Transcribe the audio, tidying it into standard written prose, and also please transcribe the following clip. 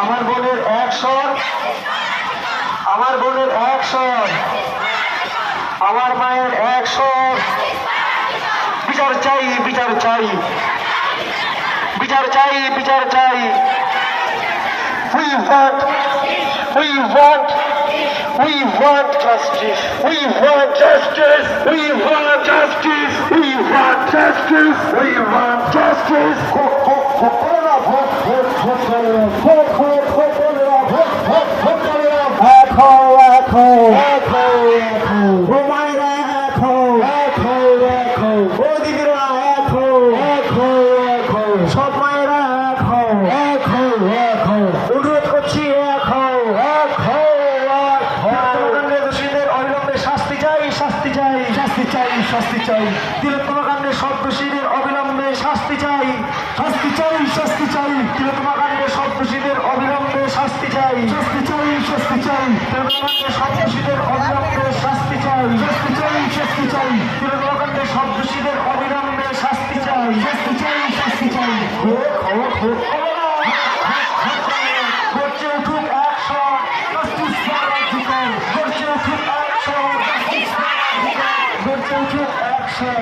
আমার বোনের এক স্বর, আমার বোনের এক স্বর, আমার মায়ের এক স্বর। বিচার চাই, বিচার চাই, বিচার চাই, বিচার চাই। We want, we want, we want justice, we want justice, we want justice, we want justice, we want justice. সব মায়েরা এক হও, অনুরোধ করছি এক হও, দোষীদের অবিলম্বে শাস্তি চাই, শাস্তি চাই, শাস্তি চাই, শাস্তি চাই। তিলোত্তমা কাণ্ডে সব দোষীদের অবিলম্বে শাস্তি চাই, শাস্তি চাই, শাস্তি চাই। তিলোত্তমা কাণ্ডে সব দোষীদের অবিলম্বে শাস্তি চাই, শাস্তি চাই, শাস্তি চাই। তিলোত্তমা কাণ্ডে সব দোষীদের অবিলম্বে শাস্তি চাই, শাস্তি চাই, শাস্তি চাই। তিলোত্তমা কাণ্ডে সব দোষীদের অবিলম্বে শাস্তি চাই, শাস্তি চাই, শাস্তি চাই। গর্জে উঠুক একশো, জাস্টিস ফর রাজ্যপাল। গর্জে উঠুক একশো, জাস্টিস ফর রাজ্যপাল। গর্জে উঠুক একশো।